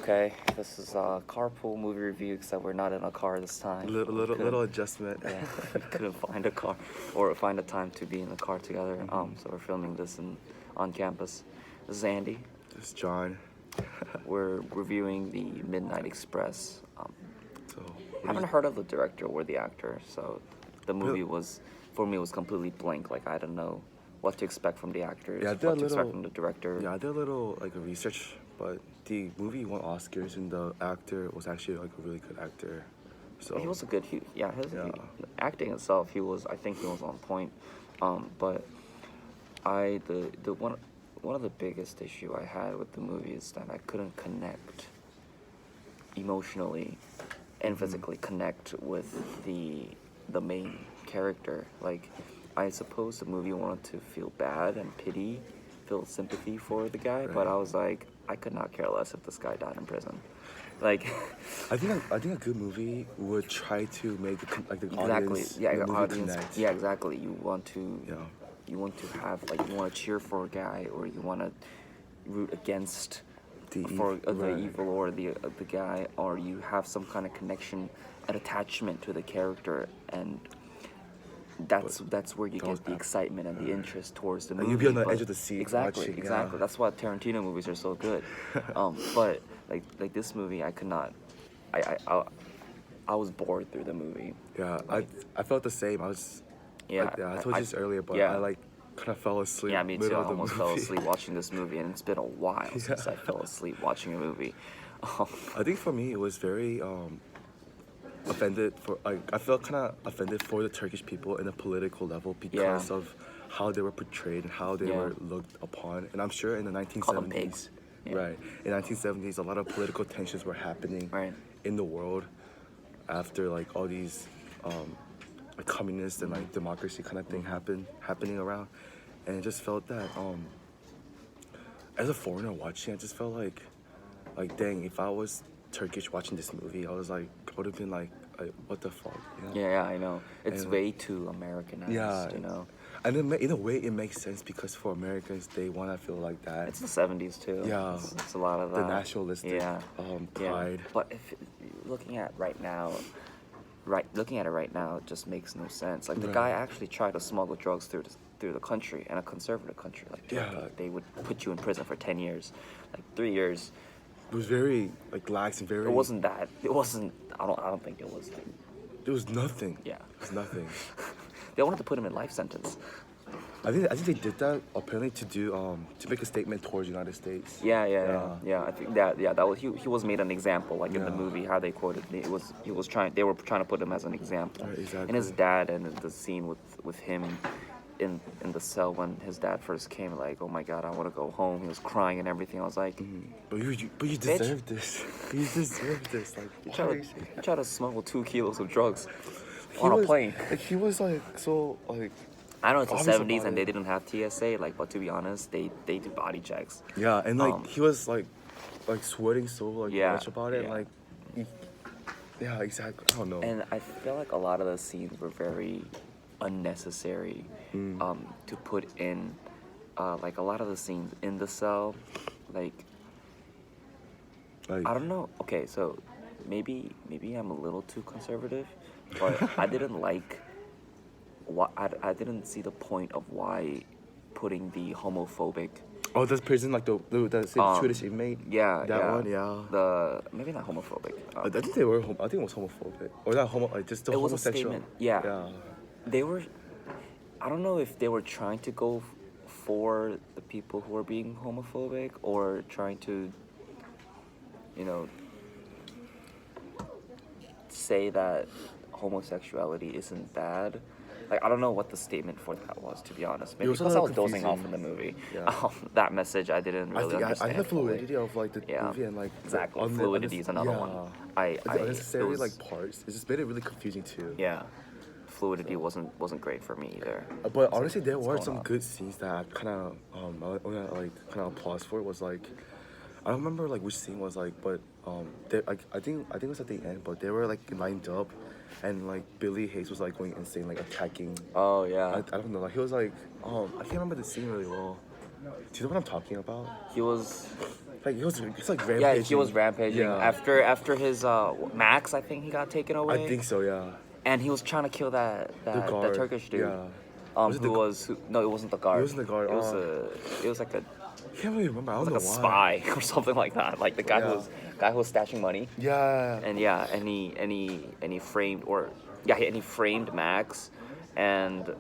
Okay, this is a carpool movie review except we're not in a car this time. Little adjustment. Yeah, we couldn't find a car or find a time to be in the car together. So we're filming this on campus. This is Andy. This is John. We're reviewing the Midnight Express. So Haven't heard of the director or the actor, so the movie was completely blank. Like I don't know what to expect from the actors, Yeah, what to expect from the director. Yeah, I did a little research, but the movie won Oscars and the actor was actually like a really good actor. So He was a good. His acting itself, I think he was on point. But the one of the biggest issue I had with the movie is that I couldn't connect emotionally and physically connect with the main character. Like, I suppose the movie wanted to feel bad and feel sympathy for the guy, but I was like, I could not care less if this guy died in prison. Like, I think a good movie would try to make the exactly, audience, yeah, the movie audience, connect. yeah, exactly. You want to have you want to cheer for a guy, or you want to root against the evil or the guy, or you have some kind of connection, an attachment to the character, and that's where you get the excitement and the interest towards the movie. You'd be on the edge of the seat exactly, watching. exactly. Yeah. That's why Tarantino movies are so good. But like this movie, I could not. I was bored through the movie. Yeah, I felt the same. I was I told you this earlier, but I kind of fell asleep. Yeah, me too. I almost fell movie. asleep watching this movie, and it's been a while since I fell asleep watching a movie. I think for me it was very offended for I felt kind of offended for the Turkish people in a political level because of how they were portrayed and how they were looked upon. And I'm sure in the 1970s, right, in 1970s, a lot of political tensions were happening in the world after like all these like communist and like democracy kind of thing happening around, and I just felt that as a foreigner watching, I just felt like dang, if I was Turkish watching this movie, I was like, I would have been like what the fuck, you know? Yeah, I know. It's way too Americanized, you know. And then in a way, it makes sense because for Americans, they want to feel like that. It's the 70s too. Yeah, it's a lot of that. The nationalistic pride. But if looking at it right now, it just makes no sense. Like the guy actually tried to smuggle drugs through the country, and a conservative country like Turkey, they would put you in prison for 10 years, like 3 years. It was very like lax and very. It wasn't that. It wasn't. I don't think it was. It was nothing. Yeah. It was nothing. They wanted to put him in life sentence. I think they did that apparently to make a statement towards the United States. Yeah. I think that was he was made an example, like in the movie how they quoted it. They were trying to put him as an example. Right, exactly. And his dad, and the scene with him in the cell when his dad first came, like, oh my God, I want to go home. He was crying and everything. I was like, but you deserve this. You deserve this. Like, you try to smuggle 2 kilos of drugs on a plane. Like he was like so like. I know it's the 70s and they didn't have TSA, like, but to be honest, they do body checks. Yeah, and like he was like sweating so much about it, like. Yeah, exactly. I don't know. And I feel like a lot of the scenes were very unnecessary to put in. Like a lot of the scenes in the cell, like I don't know. Okay, so maybe I'm a little too conservative, but I didn't like. I didn't see the point of why putting the homophobic. Oh, this prison, like the Swedish inmate. Yeah, that one. Yeah. Maybe not homophobic. I think they were. I think it was homophobic, or not homo. Like just the homosexual. Was a statement. Yeah. They were. I don't know if they were trying to go for the people who are being homophobic, or trying to, say that homosexuality isn't bad. Like, I don't know what the statement for that was, to be honest. Maybe because I was dozing off in the movie. Yeah. That message I didn't really understand. I think the fluidity of like the movie and like exactly fluidity is another one. Unnecessary like parts. It just made it really confusing too. Yeah. Fluidity wasn't great for me either. But honestly, there were some good scenes that I kind of applause for. It was like, I don't remember like which scene was like, but I think it was at the end. But they were like lined up, and like Billy Hayes was like going insane, like attacking. Oh yeah. I don't know. Like he was like, I can't remember the scene really well. Do you know what I'm talking about? He was Like it's like rampaging. Yeah, he was rampaging Yeah. after his Max. I think he got taken away. I think so. Yeah. And he was trying to kill that guard. Turkish dude. Yeah. No, it wasn't the guard. It wasn't the guard. It was like a I can't really remember. I don't know like a why. spy or something like that. Like the guy who was stashing money. Yeah. And he framed Max, and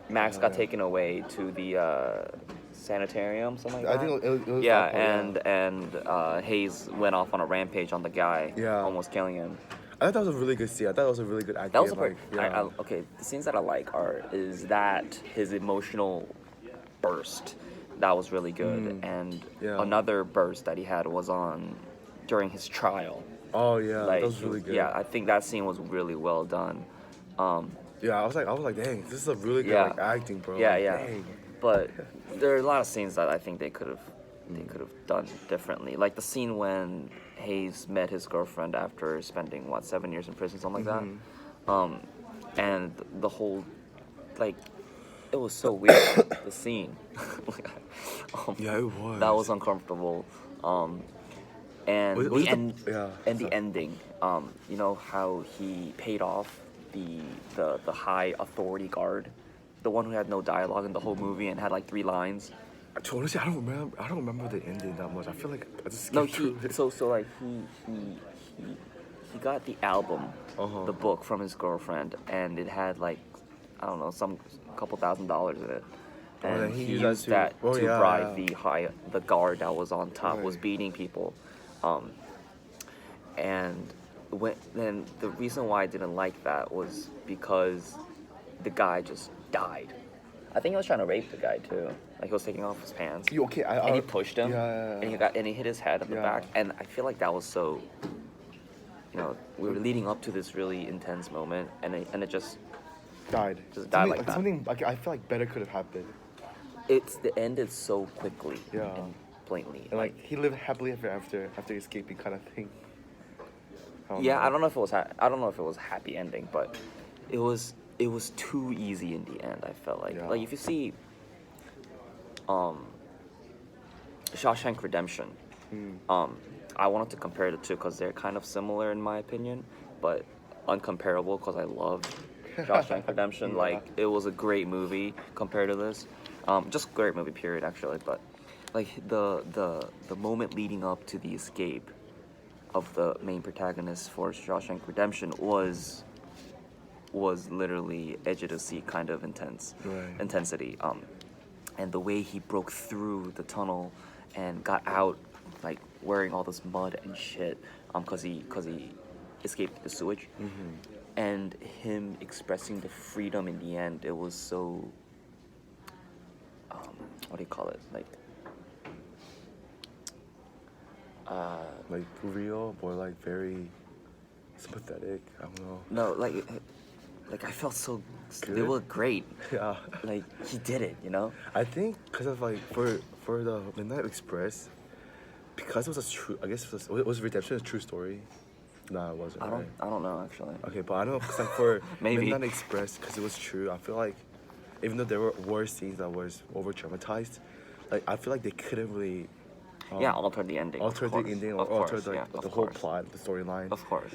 Max got taken away to the sanitarium, something like that. I think it was yeah, that part, and Hayes went off on a rampage on the guy, Yeah. almost killing him. I thought that was a really good scene. I thought that was a really good acting. That was a like, great. Okay, the scenes that I like is that his emotional burst. That was really good, and another burst that he had was during his trial. Oh yeah, Like, that was really good. Yeah, I think that scene was really well done. Yeah, I was like, dang, this is a really good like, acting, bro. Yeah, like, yeah. Dang. But there are a lot of scenes that I think they could have done differently. Like the scene when Hayes met his girlfriend after spending 7 years in prison, something like that. And the whole, like, it was so weird. The scene. Yeah, it was. That was uncomfortable. And Was the it end. And the sorry. ending. You know how he paid off the high authority guard, the one who had no dialogue in the whole movie and had like 3 lines. Honestly, I don't remember the ending that much. I feel like I just No, skipped through it. so like he got the album, the book from his girlfriend, and it had like, I don't know, some couple $1,000s in it. And then he used used that that to- to yeah, bribe yeah. the guard that was on top, was Right. beating people. And then the reason why I didn't like that was because the guy just died. I think he was trying to rape the guy too. Like he was taking off his pants. You okay? And he pushed him. Yeah. And he hit his head at the back. And I feel like that was so. You know, we were leading up to this really intense moment, and it just died. Just died like that. Something like I feel like better could have happened. it ended so quickly. Yeah. And blatantly. And like he lived happily ever after escaping, kind of thing. I don't know if it was I don't know if it was a happy ending, but it was too easy in the end. I felt like Yeah. like if you see Shawshank Redemption, I wanted to compare the two because they're kind of similar in my opinion, but uncomparable because I love Shawshank Redemption. Yeah. Like it was a great movie compared to this, just great movie period actually. But like the moment leading up to the escape of the main protagonist for Shawshank Redemption was literally edge of the seat kind of intensity. And the way he broke through the tunnel and got out, like wearing all this mud and shit, cause he escaped the sewage, and him expressing the freedom in the end, it was so. What do you call it? Like real or like very sympathetic. I don't know. No, like I felt so. They Good? were great. Yeah. Like he did it, you know. I think because of like for the Midnight Express, because it was a true. I guess was Redemption a true story? Nah, it wasn't. Right? I don't know actually. Okay, but I don't know because like for Maybe. Midnight Express, because it was true. I feel like even though there were worse scenes that was over dramatized, like I feel like they couldn't really. Alter the ending. Alter the ending or alter the whole plot, the storyline. Of course.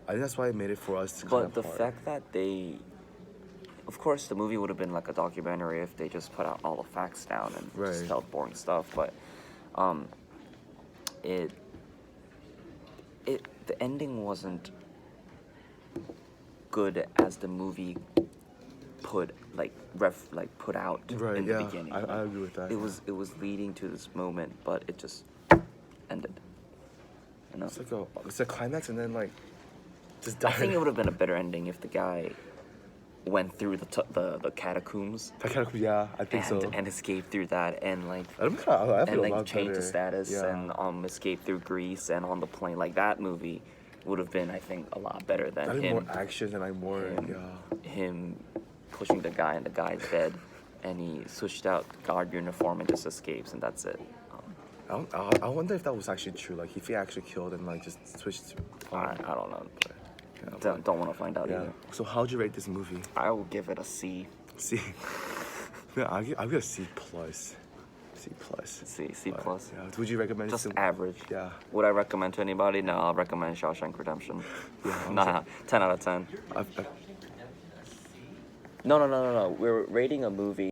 I think that's why it made it for us to But the fact that they, of course, the movie would have been like a documentary if they just put out all the facts down and just tell boring stuff. But, the ending wasn't good as the movie put out in the beginning. I agree with that. It was leading to this moment, but it just ended. You know? It's a climax and then like just died. I think it would have been a better ending if the guy went through the catacombs. Yeah, I think so. And escaped through that and like I feel a and like lot changed better. his status Yeah. and escaped through Greece and on the plane. Like that movie would have been, I think, a lot better than I think him. more action and like more Him pushing the guy and the guy's dead, and he switched out guard uniform and just escapes, and that's it. I wonder if that was actually true. Like if he actually killed and like just switched. I don't know. Don't want to find out either. So how'd you rate this movie? I will give it a C. C. Yeah, I'll give it a C plus. C plus. C plus. Yeah. Would you recommend? Just average. Yeah. Would I recommend to anybody? No, I'll recommend Shawshank Redemption. Yeah. Nah, 10 out of 10. I've No. We're rating a movie